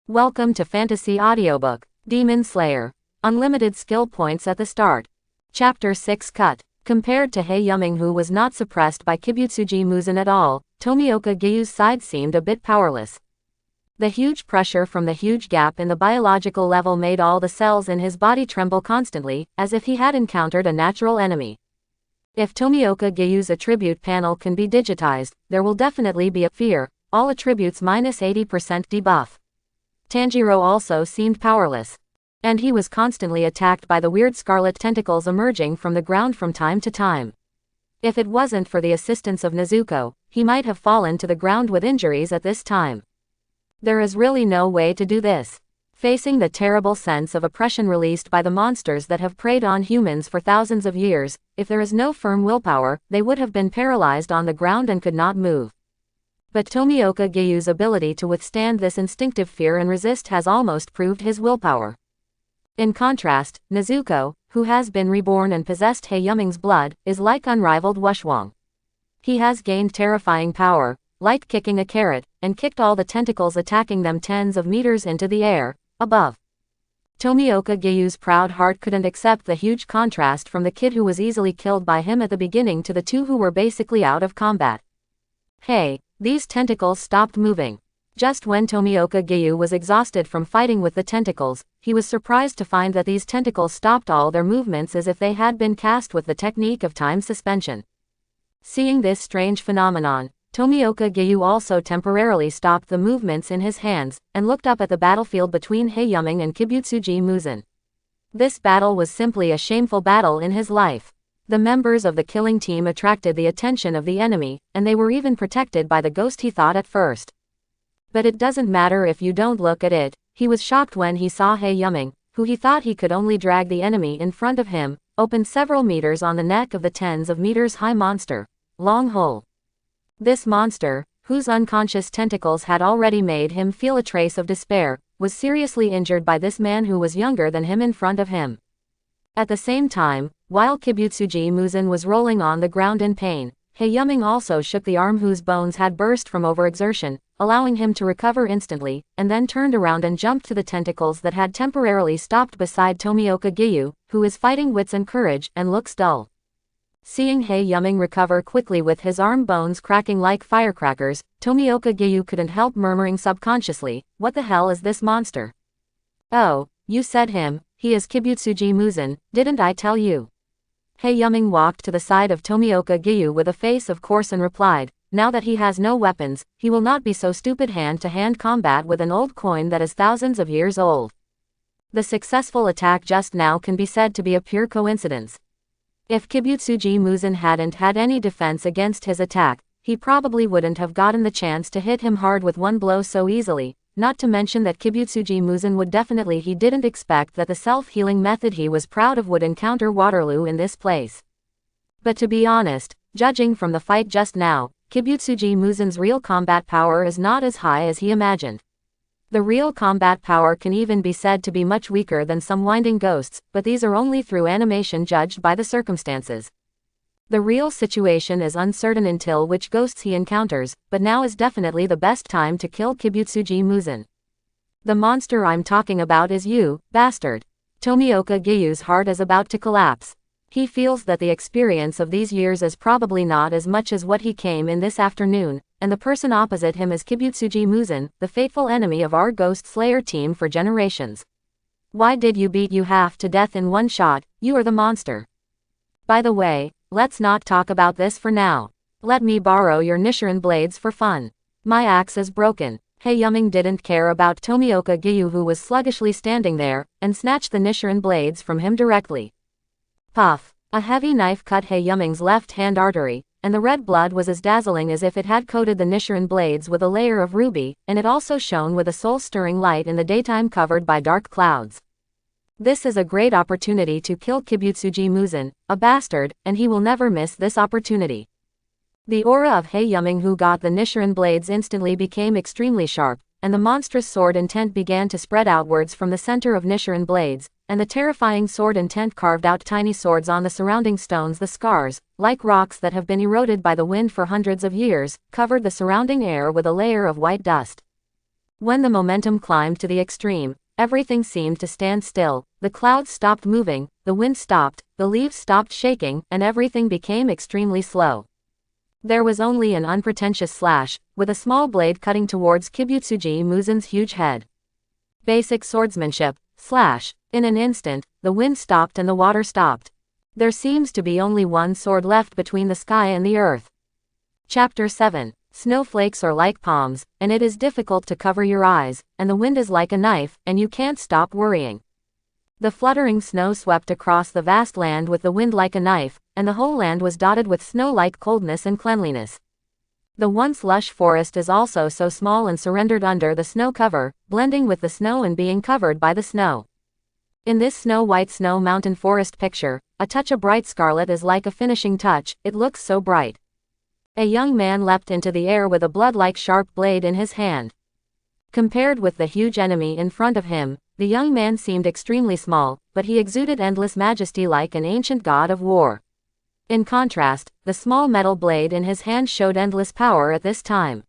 Welcome to Fantasy Audiobook, Demon Slayer. Unlimited skill points at the start. Chapter 6 Cut. Compared to Heiyuming, who was not suppressed by Kibutsuji Muzan at all, Tomioka Gyu's side seemed a bit powerless. The huge pressure from the huge gap in the biological level made all the cells in his body tremble constantly, as if he had encountered a natural enemy. If Tomioka Gyu's attribute panel can be digitized, there will definitely be a fear, all attributes minus 80% debuff. Tanjiro also seemed powerless. And he was constantly attacked by the weird scarlet tentacles emerging from the ground from time to time. If it wasn't for the assistance of Nezuko, he might have fallen to the ground with injuries at this time. There is really no way to do this. Facing the terrible sense of oppression released by the monsters that have preyed on humans for thousands of years, if there is no firm willpower, they would have been paralyzed on the ground and could not move. But Tomioka Gyu's ability to withstand this instinctive fear and resist has almost proved his willpower. In contrast, Nezuko, who has been reborn and possessed Heiyuming's blood, is like unrivaled Wushwang. He has gained terrifying power, like kicking a carrot, and kicked all the tentacles, attacking them tens of meters into the air, above. Tomioka Gyu's proud heart couldn't accept the huge contrast from the kid who was easily killed by him at the beginning to the two who were basically out of combat. Hey! These tentacles stopped moving. Just when Tomioka Gyu was exhausted from fighting with the tentacles, he was surprised to find that these tentacles stopped all their movements as if they had been cast with the technique of time suspension. Seeing this strange phenomenon, Tomioka Gyu also temporarily stopped the movements in his hands, and looked up at the battlefield between Heiyuming and Kibutsuji Muzan. This battle was simply a shameful battle in his life. The members of the killing team attracted the attention of the enemy, and they were even protected by the ghost, he thought at first. But it doesn't matter if you don't look at it. He was shocked when he saw Heiyuming, who he thought he could only drag the enemy in front of him, open several meters on the neck of the tens of meters high monster, Long Hole. This monster, whose unconscious tentacles had already made him feel a trace of despair, was seriously injured by this man who was younger than him in front of him. At the same time, while Kibutsuji Muzan was rolling on the ground in pain, Heiyuming also shook the arm whose bones had burst from overexertion, allowing him to recover instantly, and then turned around and jumped to the tentacles that had temporarily stopped beside Tomioka Gyu, who is fighting wits and courage and looks dull. Seeing Heiyuming recover quickly with his arm bones cracking like firecrackers, Tomioka Gyu couldn't help murmuring subconsciously, "What the hell is this monster?" "Oh, you said him. He is Kibutsuji Muzan, didn't I tell you?" Heiyuming walked to the side of Tomioka Gyu with a face of course and replied, "Now that he has no weapons, he will not be so stupid hand-to-hand combat with an old coin that is thousands of years old. The successful attack just now can be said to be a pure coincidence. If Kibutsuji Muzan hadn't had any defense against his attack, he probably wouldn't have gotten the chance to hit him hard with one blow so easily. Not to mention that Kibutsuji Muzan would definitely, he didn't expect that the self-healing method he was proud of would encounter Waterloo in this place. But to be honest, judging from the fight just now, Kibutsuji Muzan's real combat power is not as high as he imagined. The real combat power can even be said to be much weaker than some winding ghosts, but these are only through animation judged by the circumstances. The real situation is uncertain until which ghosts he encounters, but now is definitely the best time to kill Kibutsuji Muzan. The monster I'm talking about is you, bastard. Tomioka Gyu's heart is about to collapse. He feels that the experience of these years is probably not as much as what he came in this afternoon, and the person opposite him is Kibutsuji Muzan, the fateful enemy of our Ghost Slayer team for generations. Why did you beat you half to death in one shot? You are the monster. By the way, let's not talk about this for now. Let me borrow your Nichiren blades for fun. My axe is broken." Heiyuming didn't care about Tomioka Gyu, who was sluggishly standing there, and snatched the Nichiren blades from him directly. Puff! A heavy knife cut Heiyuming's left-hand artery, and the red blood was as dazzling as if it had coated the Nichiren blades with a layer of ruby, and it also shone with a soul-stirring light in the daytime covered by dark clouds. This is a great opportunity to kill Kibutsuji Muzan, a bastard, and he will never miss this opportunity. The aura of Heiyuming, who got the Nichiren blades, instantly became extremely sharp, and the monstrous sword intent began to spread outwards from the center of Nichiren blades, and the terrifying sword intent carved out tiny swords on the surrounding stones. The scars, like rocks that have been eroded by the wind for hundreds of years, covered the surrounding air with a layer of white dust. When the momentum climbed to the extreme, everything seemed to stand still. The clouds stopped moving, the wind stopped, the leaves stopped shaking, and everything became extremely slow. There was only an unpretentious slash, with a small blade cutting towards Kibutsuji Muzen's huge head. Basic swordsmanship, slash. In an instant, the wind stopped and the water stopped. There seems to be only one sword left between the sky and the earth. Chapter 7. Snowflakes are like palms, and it is difficult to cover your eyes, and the wind is like a knife, and you can't stop worrying. The fluttering snow swept across the vast land with the wind like a knife, and the whole land was dotted with snow-like coldness and cleanliness. The once lush forest is also so small and surrendered under the snow cover, blending with the snow and being covered by the snow. In this snow-white snow mountain forest picture, a touch of bright scarlet is like a finishing touch, it looks so bright. A young man leapt into the air with a blood-like sharp blade in his hand. Compared with the huge enemy in front of him, the young man seemed extremely small, but he exuded endless majesty like an ancient god of war. In contrast, the small metal blade in his hand showed endless power at this time.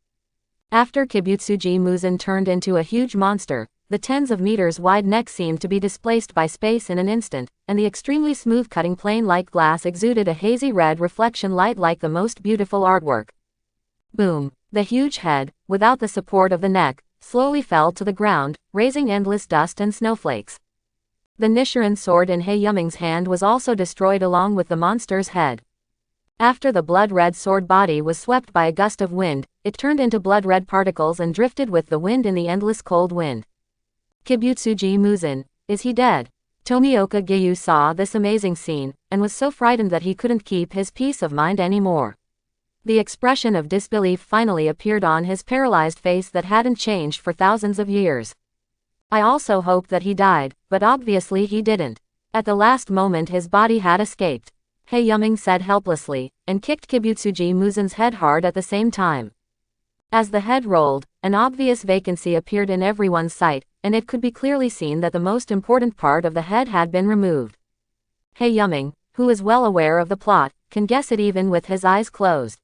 After Kibutsuji Muzen turned into a huge monster, the tens of meters wide neck seemed to be displaced by space in an instant, and the extremely smooth cutting plane like glass exuded a hazy red reflection light like the most beautiful artwork. Boom! The huge head, without the support of the neck, slowly fell to the ground, raising endless dust and snowflakes. The Nichiren sword in He Yuming's hand was also destroyed along with the monster's head. After the blood-red sword body was swept by a gust of wind, it turned into blood-red particles and drifted with the wind in the endless cold wind. Kibutsuji Muzen, is he dead? Tomioka Gyu saw this amazing scene, and was so frightened that he couldn't keep his peace of mind anymore. The expression of disbelief finally appeared on his paralyzed face that hadn't changed for thousands of years. I also hoped that he died, but obviously he didn't. At the last moment his body had escaped. He Yuming said helplessly, and kicked Kibutsuji Muzen's head hard at the same time. As the head rolled, an obvious vacancy appeared in everyone's sight, and it could be clearly seen that the most important part of the head had been removed. He Yuming, who is well aware of the plot, can guess it even with his eyes closed.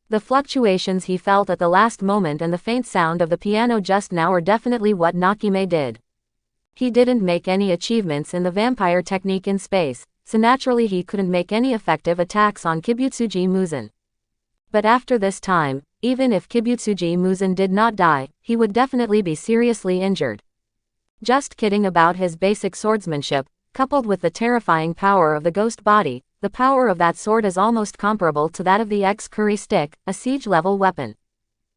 The fluctuations he felt at the last moment and the faint sound of the piano just now are definitely what Nakime did. He didn't make any achievements in the vampire technique in space, so naturally he couldn't make any effective attacks on Kibutsuji Muzen. But after this time, even if Kibutsuji Muzen did not die, he would definitely be seriously injured. Just kidding about his basic swordsmanship, coupled with the terrifying power of the ghost body, the power of that sword is almost comparable to that of the X-Curry stick, a siege-level weapon.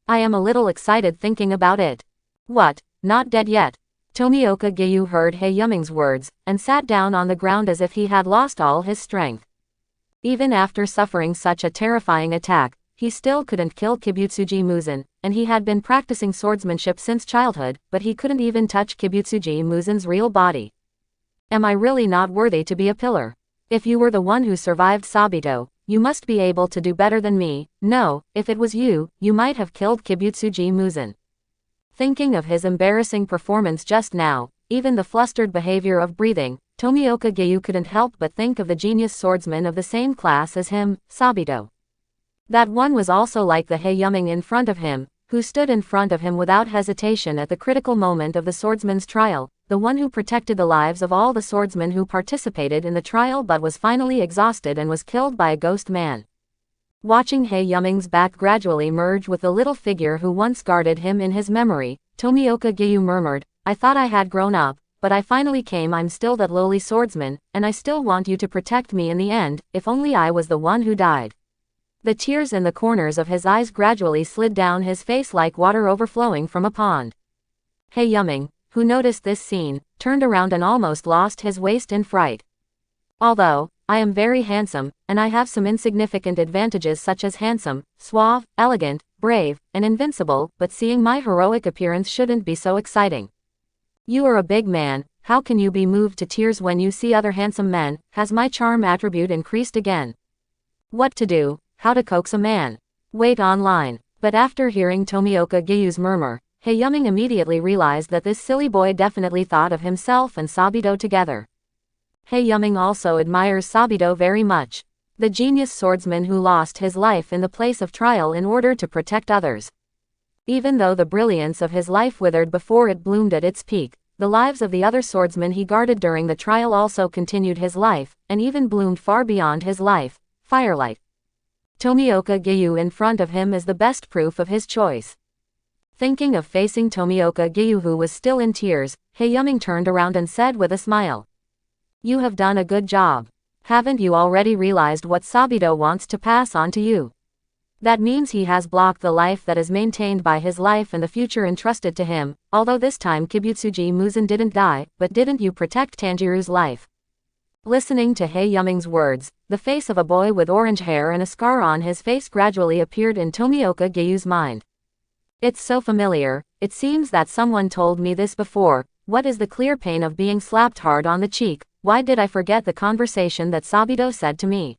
I am a little excited thinking about it. What, not dead yet? Tomioka Gyu heard He Yuming's words, and sat down on the ground as if he had lost all his strength. Even after suffering such a terrifying attack, he still couldn't kill Kibutsuji Muzen, and he had been practicing swordsmanship since childhood, but he couldn't even touch Kibutsuji Muzen's real body. Am I really not worthy to be a pillar? If you were the one who survived Sabito, you must be able to do better than me. No, if it was you, you might have killed Kibutsuji Muzen. Thinking of his embarrassing performance just now, even the flustered behavior of breathing, Tomioka Gyu couldn't help but think of the genius swordsman of the same class as him, Sabito. That one was also like the He Yuming in front of him, who stood in front of him without hesitation at the critical moment of the swordsman's trial, the one who protected the lives of all the swordsmen who participated in the trial but was finally exhausted and was killed by a ghost man. Watching He Yuming's back gradually merge with the little figure who once guarded him in his memory, Tomioka Gyu murmured, I thought I had grown up, but I finally came. I'm still that lowly swordsman, and I still want you to protect me in the end, if only I was the one who died. The tears in the corners of his eyes gradually slid down his face like water overflowing from a pond. He Yuming, who noticed this scene, turned around and almost lost his waist in fright. Although, I am very handsome, and I have some insignificant advantages such as handsome, suave, elegant, brave, and invincible, but seeing my heroic appearance shouldn't be so exciting. You are a big man, how can you be moved to tears when you see other handsome men? Has my charm attribute increased again? What to do? How to coax a man? Wait online. But after hearing Tomioka Gyu's murmur, He Yuming immediately realized that this silly boy definitely thought of himself and Sabito together. He Yuming also admires Sabito very much. The genius swordsman who lost his life in the place of trial in order to protect others. Even though the brilliance of his life withered before it bloomed at its peak, the lives of the other swordsmen he guarded during the trial also continued his life, and even bloomed far beyond his life. Firelight. Tomioka Gyu in front of him is the best proof of his choice. Thinking of facing Tomioka Gyu, who was still in tears, Haeyuming turned around and said with a smile. You have done a good job. Haven't you already realized what Sabito wants to pass on to you? That means he has blocked the life that is maintained by his life and the future entrusted to him, although this time Kibutsuji Muzan didn't die, but didn't you protect Tanjiro's life? Listening to Haeyuming's words, the face of a boy with orange hair and a scar on his face gradually appeared in Tomioka Gyu's mind. It's so familiar, it seems that someone told me this before. What is the clear pain of being slapped hard on the cheek? Why did I forget the conversation that Sabito said to me?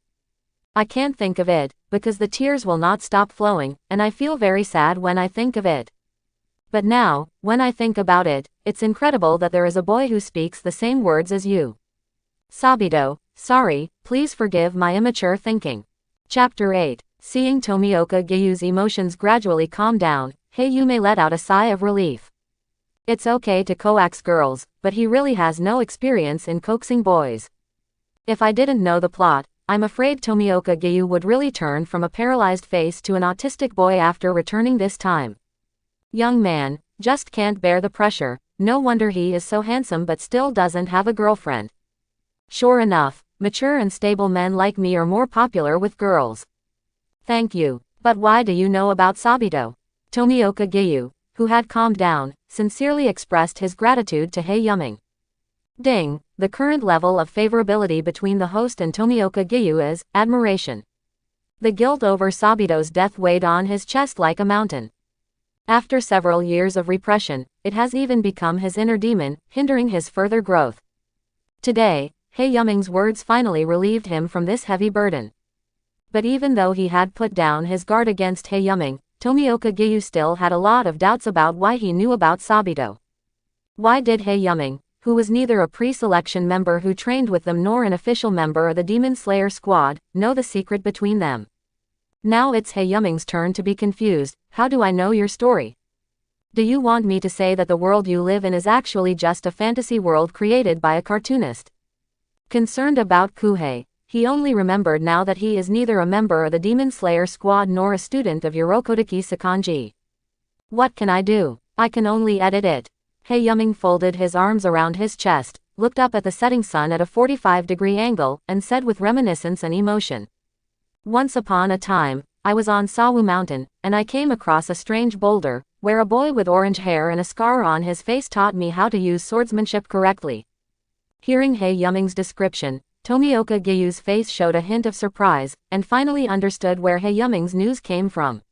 I can't think of it, because the tears will not stop flowing, and I feel very sad when I think of it. But now, when I think about it, it's incredible that there is a boy who speaks the same words as you. Sabito, sorry, please forgive my immature thinking. Chapter 8. Seeing Tomioka Gyu's emotions gradually calm down, Haeyume let out a sigh of relief. It's okay to coax girls, but he really has no experience in coaxing boys. If I didn't know the plot, I'm afraid Tomioka Gyu would really turn from a paralyzed face to an autistic boy after returning this time. Young man, just can't bear the pressure, no wonder he is so handsome but still doesn't have a girlfriend. Sure enough, mature and stable men like me are more popular with girls. Thank you, but why do you know about Sabito? Tomioka Gyu, who had calmed down, sincerely expressed his gratitude to Haeyuming. Ding, the current level of favorability between the host and Tomioka Gyu is admiration. The guilt over Sabito's death weighed on his chest like a mountain. After several years of repression, it has even become his inner demon, hindering his further growth. Today, Haeyuming's words finally relieved him from this heavy burden. But even though he had put down his guard against Haeyuming, Tomioka Gyu still had a lot of doubts about why he knew about Sabito. Why did Haeyuming, who was neither a pre-selection member who trained with them nor an official member of the Demon Slayer squad, know the secret between them? Now it's Haeyuming's turn to be confused. How do I know your story? Do you want me to say that the world you live in is actually just a fantasy world created by a cartoonist? Concerned about Kuhei, he only remembered now that he is neither a member of the Demon Slayer squad nor a student of Yorokodaki Sakanji. What can I do? I can only edit it. Haeyuming folded his arms around his chest, looked up at the setting sun at a 45-degree angle, and said with reminiscence and emotion. Once upon a time, I was on Sawu Mountain, and I came across a strange boulder, where a boy with orange hair and a scar on his face taught me how to use swordsmanship correctly. Hearing Haeyuming's description, Tomioka Gyu's face showed a hint of surprise, and finally understood where Haeyuming's news came from.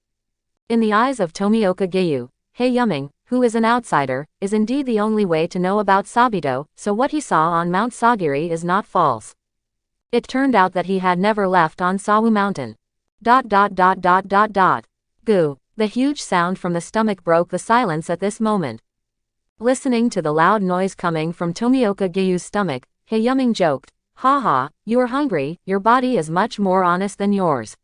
In the eyes of Tomioka Gyu, Haeyuming, who is an outsider, is indeed the only way to know about Sabito, so what he saw on Mount Sagiri is not false. It turned out that he had never left on Sawu Mountain. Goo. The huge sound from the stomach broke the silence at this moment. Listening to the loud noise coming from Tomioka Gyu's stomach, Haeyuming joked, "Haha, you are hungry, your body is much more honest than yours."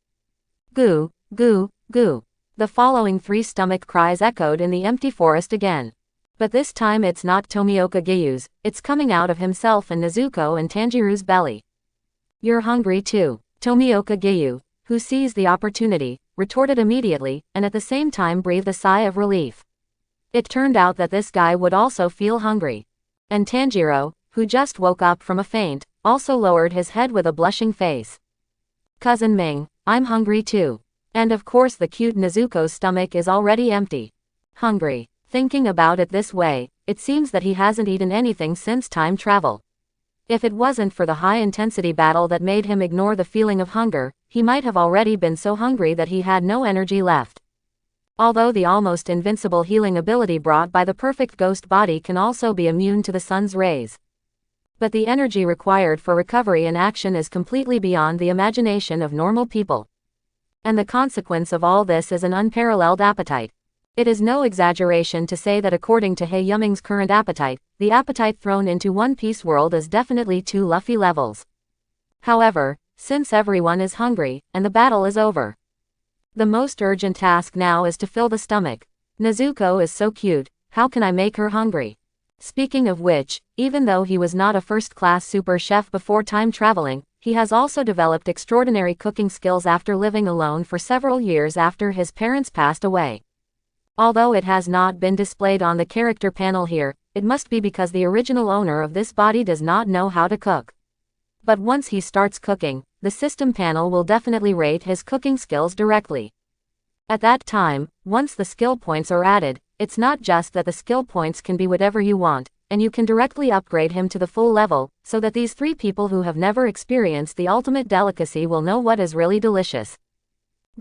Goo, goo, goo. The following three stomach cries echoed in the empty forest again. But this time it's not Tomioka Gyu's, it's coming out of himself and Nezuko and Tanjiro's belly. You're hungry too. Tomioka Gyu, who seized the opportunity, retorted immediately, and at the same time breathed a sigh of relief. It turned out that this guy would also feel hungry. And Tanjiro, who just woke up from a faint, also lowered his head with a blushing face. Cousin Ming, I'm hungry too. And of course the cute Nezuko's stomach is already empty. Hungry. Thinking about it this way, it seems that he hasn't eaten anything since time travel. If it wasn't for the high-intensity battle that made him ignore the feeling of hunger, he might have already been so hungry that he had no energy left. Although the almost invincible healing ability brought by the perfect ghost body can also be immune to the sun's rays. But the energy required for recovery and action is completely beyond the imagination of normal people. And the consequence of all this is an unparalleled appetite. It is no exaggeration to say that according to Haeyuming's current appetite, the appetite thrown into One Piece world is definitely 2 Luffy levels. However, since everyone is hungry, and the battle is over, the most urgent task now is to fill the stomach. Nezuko is so cute, how can I make her hungry? Speaking of which, even though he was not a first-class super chef before time traveling, he has also developed extraordinary cooking skills after living alone for several years after his parents passed away. Although it has not been displayed on the character panel here, it must be because the original owner of this body does not know how to cook. But once he starts cooking, the system panel will definitely rate his cooking skills directly. At that time, once the skill points are added, it's not just that the skill points can be whatever you want, and you can directly upgrade him to the full level, so that these three people who have never experienced the ultimate delicacy will know what is really delicious.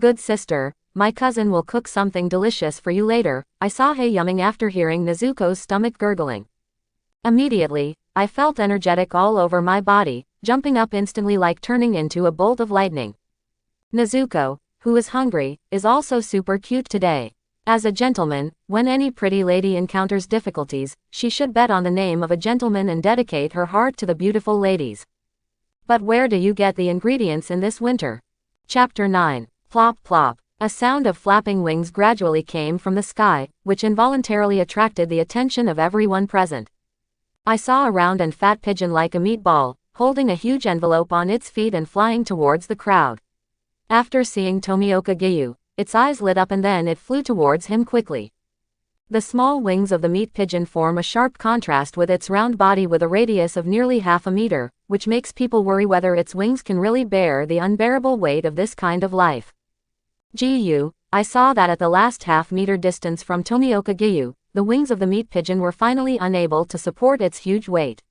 Good sister, my cousin will cook something delicious for you later, I saw Hei yumming after hearing Nezuko's stomach gurgling. Immediately, I felt energetic all over my body, jumping up instantly like turning into a bolt of lightning. Nezuko, who is hungry, is also super cute today. As a gentleman, when any pretty lady encounters difficulties, she should bet on the name of a gentleman and dedicate her heart to the beautiful ladies. But where do you get the ingredients in this winter? Chapter 9. Plop plop. A sound of flapping wings gradually came from the sky, which involuntarily attracted the attention of everyone present. I saw a round and fat pigeon like a meatball, holding a huge envelope on its feet and flying towards the crowd. After seeing Tomioka Giyu, its eyes lit up and then it flew towards him quickly. The small wings of the meat pigeon form a sharp contrast with its round body with a radius of nearly half a meter, which makes people worry whether its wings can really bear the unbearable weight of this kind of life. Giyu, I saw that at the last half-meter distance from Tomioka Giyu, the wings of the meat pigeon were finally unable to support its huge weight.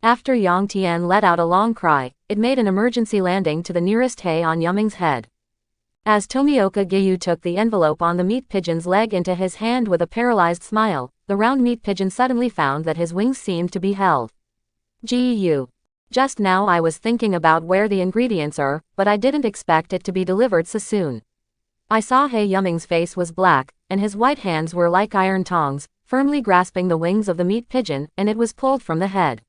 After Yang Tian let out a long cry, it made an emergency landing to the nearest Hei on Yumming's head. As Tomioka Giyu took the envelope on the meat pigeon's leg into his hand with a paralyzed smile, the round meat pigeon suddenly found that his wings seemed to be held. Giyu. Just now I was thinking about where the ingredients are, but I didn't expect it to be delivered so soon. I saw Hei Yumming's face was black, and his white hands were like iron tongs, firmly grasping the wings of the meat pigeon, and it was pulled from the head.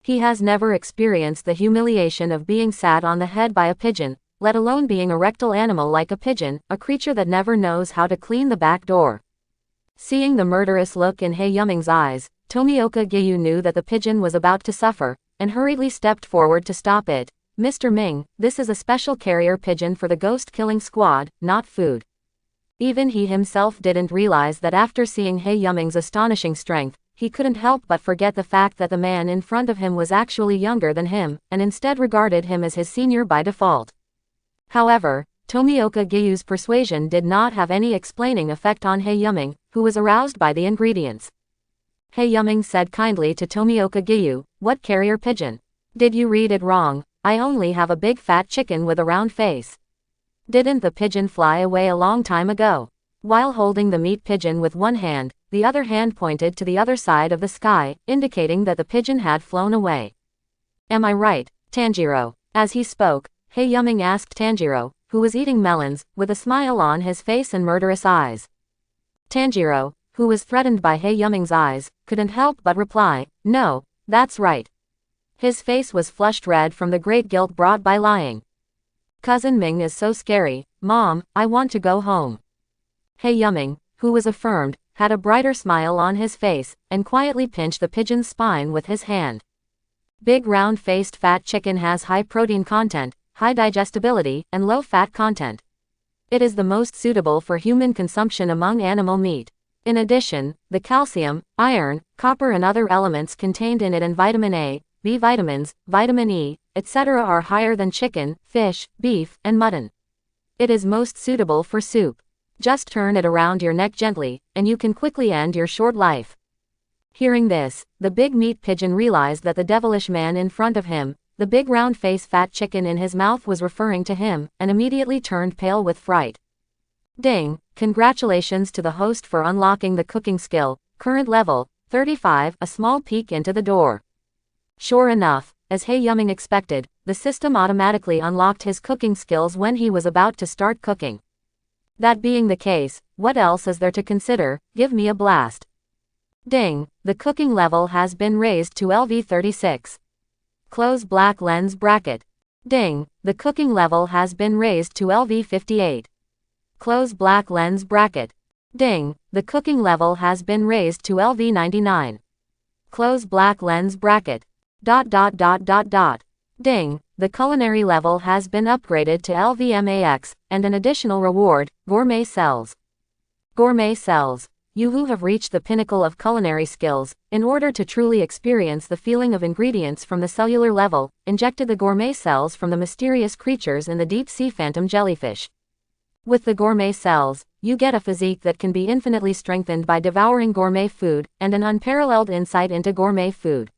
He has never experienced the humiliation of being sat on the head by a pigeon, let alone being a rectal animal like a pigeon, a creature that never knows how to clean the back door. Seeing the murderous look in Hei Yumming's eyes, Tomioka Giyu knew that the pigeon was about to suffer, and hurriedly stepped forward to stop it. Mr. Ming, this is a special carrier pigeon for the ghost-killing squad, not food. Even he himself didn't realize that after seeing Hei Yumming's astonishing strength, he couldn't help but forget the fact that the man in front of him was actually younger than him, and instead regarded him as his senior by default. However, Tomioka Giyu's persuasion did not have any explaining effect on Hei Yumming, who was aroused by the ingredients. Hei Yumming said kindly to Tomioka Giyu, "What carrier pigeon? Did you read it wrong? I only have a big fat chicken with a round face. Didn't the pigeon fly away a long time ago?" While holding the meat pigeon with one hand, the other hand pointed to the other side of the sky, indicating that the pigeon had flown away. "Am I right, Tanjiro?" As he spoke, Hei Yumming asked Tanjiro, who was eating melons, with a smile on his face and murderous eyes. Tanjiro, who was threatened by Hei Yumming's eyes, couldn't help but reply, "No, that's right." His face was flushed red from the great guilt brought by lying. "Cousin Ming is so scary, Mom, I want to go home." Hei Yumming, who was affirmed, had a brighter smile on his face, and quietly pinched the pigeon's spine with his hand. Big round-faced fat chicken has high protein content, high digestibility, and low fat content. It is the most suitable for human consumption among animal meat. In addition, the calcium, iron, copper and other elements contained in it and vitamin A, B vitamins, vitamin E, etc. are higher than chicken, fish, beef, and mutton. It is most suitable for soup. Just turn it around your neck gently, and you can quickly end your short life. Hearing this, the big meat pigeon realized that the devilish man in front of him, the big round-faced fat chicken in his mouth, was referring to him, and immediately turned pale with fright. Ding! Congratulations to the host for unlocking the cooking skill, current level, 35, a small peek into the door. Sure enough, as Hei Yumming expected, the system automatically unlocked his cooking skills when he was about to start cooking. That being the case, what else is there to consider? Give me a blast. Ding! The cooking level has been raised to LV36. Close black lens bracket. Ding! The cooking level has been raised to LV58. Close black lens bracket. Ding, the cooking level has been raised to LV99. Close black lens bracket. Ding, the culinary level has been upgraded to LVMAX, and an additional reward, Gourmet cells. Gourmet cells. You who have reached the pinnacle of culinary skills, in order to truly experience the feeling of ingredients from the cellular level, injected the gourmet cells from the mysterious creatures in the deep-sea phantom jellyfish. With the gourmet cells, you get a physique that can be infinitely strengthened by devouring gourmet food, and an unparalleled insight into gourmet food.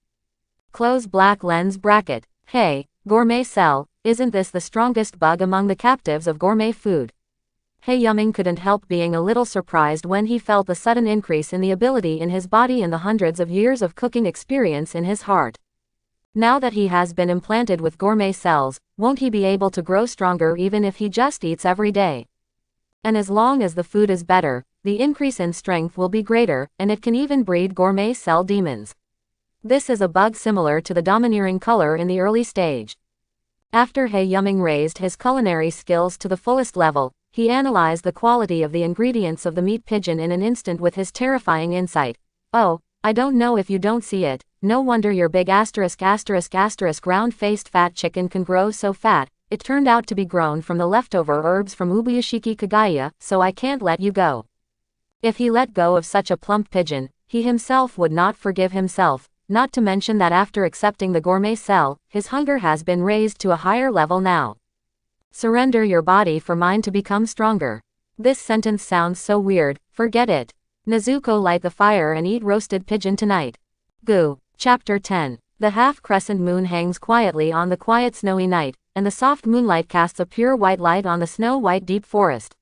Close black lens bracket. Hey, gourmet cell, isn't this the strongest bug among the captives of gourmet food? He Yumming couldn't help being a little surprised when he felt the sudden increase in the ability in his body and the hundreds of years of cooking experience in his heart. Now that he has been implanted with gourmet cells, won't he be able to grow stronger even if he just eats every day? And as long as the food is better, the increase in strength will be greater, and it can even breed gourmet cell demons. This is a bug similar to the domineering color in the early stage. After He Yumming raised his culinary skills to the fullest level, he analyzed the quality of the ingredients of the meat pigeon in an instant with his terrifying insight. Oh, I don't know if you don't see it, no wonder your big round-faced fat chicken can grow so fat. It turned out to be grown from the leftover herbs from Ubuyashiki Kagaya, so I can't let you go. If he let go of such a plump pigeon, he himself would not forgive himself, not to mention that after accepting the gourmet cell, his hunger has been raised to a higher level now. Surrender your body for mine to become stronger. This sentence sounds so weird, forget it. Nezuko, light the fire and eat roasted pigeon tonight. Goo. Chapter 10. The half-crescent moon hangs quietly on the quiet snowy night, and the soft moonlight casts a pure white light on the snow-white deep forest.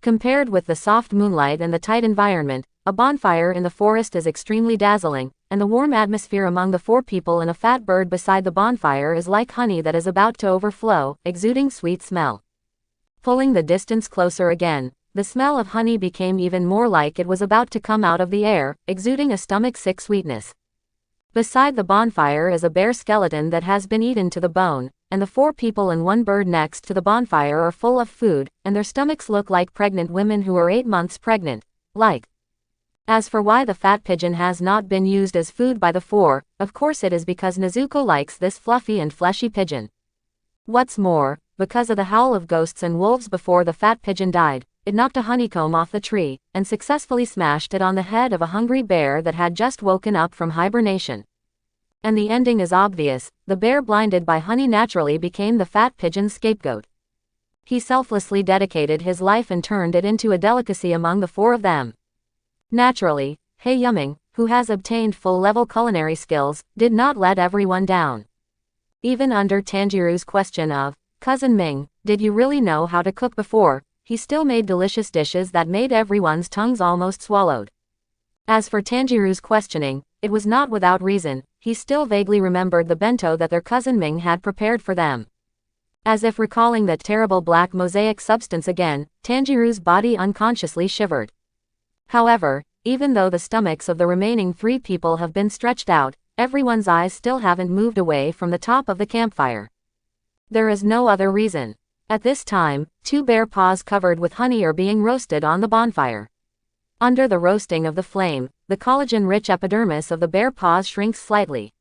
Compared with the soft moonlight and the tight environment, a bonfire in the forest is extremely dazzling, and the warm atmosphere among the four people and a fat bird beside the bonfire is like honey that is about to overflow, exuding sweet smell. Pulling the distance closer again, the smell of honey became even more like it was about to come out of the air, exuding a stomach-sick sweetness. Beside the bonfire is a bear skeleton that has been eaten to the bone, and the four people and one bird next to the bonfire are full of food, and their stomachs look like pregnant women who are 8 months pregnant. As for why the fat pigeon has not been used as food by the four, of course it is because Nezuko likes this fluffy and fleshy pigeon. What's more, because of the howl of ghosts and wolves before the fat pigeon died, it knocked a honeycomb off the tree, and successfully smashed it on the head of a hungry bear that had just woken up from hibernation. And the ending is obvious, the bear blinded by honey naturally became the fat pigeon's scapegoat. He selflessly dedicated his life and turned it into a delicacy among the four of them. Naturally, He Yumming, who has obtained full-level culinary skills, did not let everyone down. Even under Tanjiro's question of, "Cousin Ming, did you really know how to cook before?" he still made delicious dishes that made everyone's tongues almost swallowed. As for Tanjiro's questioning, it was not without reason, he still vaguely remembered the bento that their cousin Ming had prepared for them. As if recalling that terrible black mosaic substance again, Tanjiro's body unconsciously shivered. However, even though the stomachs of the remaining 3 people have been stretched out, everyone's eyes still haven't moved away from the top of the campfire. There is no other reason. At this time, 2 bear paws covered with honey are being roasted on the bonfire. Under the roasting of the flame, the collagen-rich epidermis of the bear paws shrinks slightly.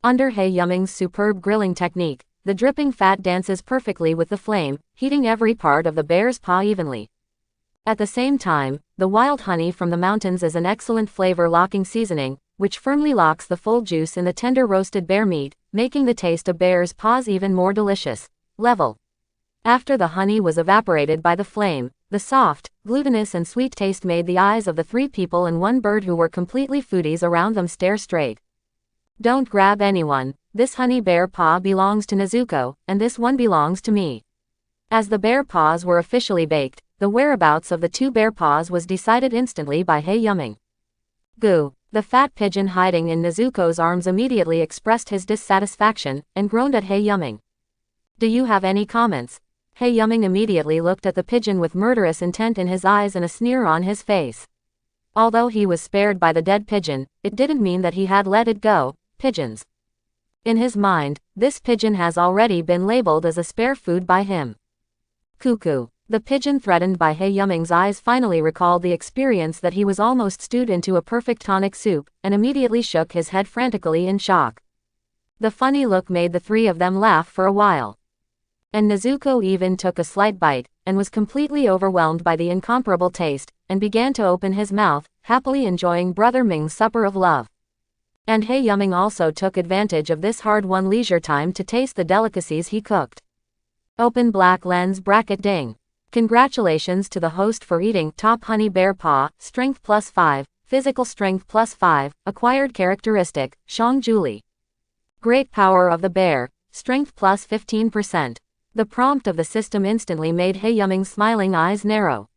Under He Yumming's superb grilling technique, the dripping fat dances perfectly with the flame, heating every part of the bear's paw evenly. At the same time, the wild honey from the mountains is an excellent flavor-locking seasoning, which firmly locks the full juice in the tender roasted bear meat, making the taste of bear's paws even more delicious. After the honey was evaporated by the flame, the soft, glutinous and sweet taste made the eyes of the 3 people and 1 bird who were completely foodies around them stare straight. Don't grab anyone, this honey bear paw belongs to Nezuko, and this one belongs to me. As the bear paws were officially baked, the whereabouts of the 2 bear paws was decided instantly by He Yumming. Goo. The fat pigeon hiding in Nezuko's arms immediately expressed his dissatisfaction, and groaned at He Yumming. Do you have any comments? He Yumming immediately looked at the pigeon with murderous intent in his eyes and a sneer on his face. Although he was spared by the dead pigeon, it didn't mean that he had let it go. Pigeons. In his mind, this pigeon has already been labeled as a spare food by him. Cuckoo. The pigeon threatened by He Yuming's eyes finally recalled the experience that he was almost stewed into a perfect tonic soup, and immediately shook his head frantically in shock. The funny look made the three of them laugh for a while. And Nezuko even took a slight bite, and was completely overwhelmed by the incomparable taste, and began to open his mouth, happily enjoying Brother Ming's supper of love. And He Yuming also took advantage of this hard-won leisure time to taste the delicacies he cooked. Open black lens bracket ding. Congratulations to the host for eating top honey bear paw, strength +5, physical strength +5, acquired characteristic, Shang Julie. Great power of the bear, strength +15%. The prompt of the system instantly made He Yuming's smiling eyes narrow.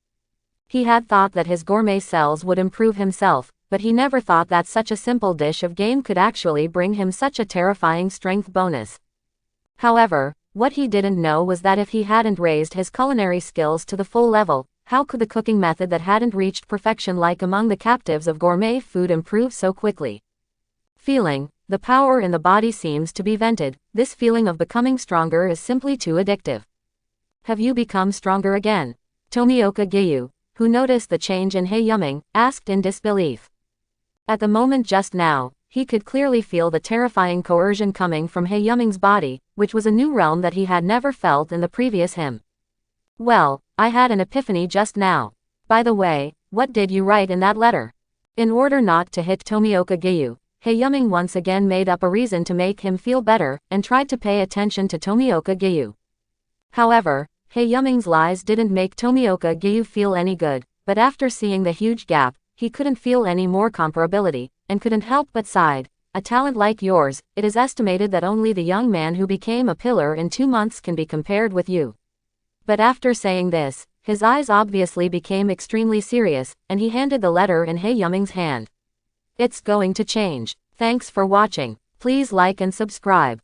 He had thought that his gourmet cells would improve himself, but he never thought that such a simple dish of game could actually bring him such a terrifying strength bonus. However, what he didn't know was that if he hadn't raised his culinary skills to the full level, how could the cooking method that hadn't reached perfection like among the captives of gourmet food improve so quickly? Feeling, the power in the body seems to be vented. This feeling of becoming stronger is simply too addictive. Have you become stronger again? Tomioka Gyu, who noticed the change in He Yuming, asked in disbelief. At the moment just now, he could clearly feel the terrifying coercion coming from He Yuming's body, which was a new realm that he had never felt in the previous him. Well, I had an epiphany just now. By the way, what did you write in that letter? In order not to hit Tomioka Gyu, He Yuming once again made up a reason to make him feel better, and tried to pay attention to Tomioka Gyu. However, He Yuming's lies didn't make Tomioka Gyu feel any good, but after seeing the huge gap, he couldn't feel any more comparability, and couldn't help but sighed. A talent like yours, it is estimated that only the young man who became a pillar in 2 months can be compared with you. But after saying this, his eyes obviously became extremely serious, and he handed the letter in He Yuming's hand. It's going to change. Thanks for watching. Please like and subscribe.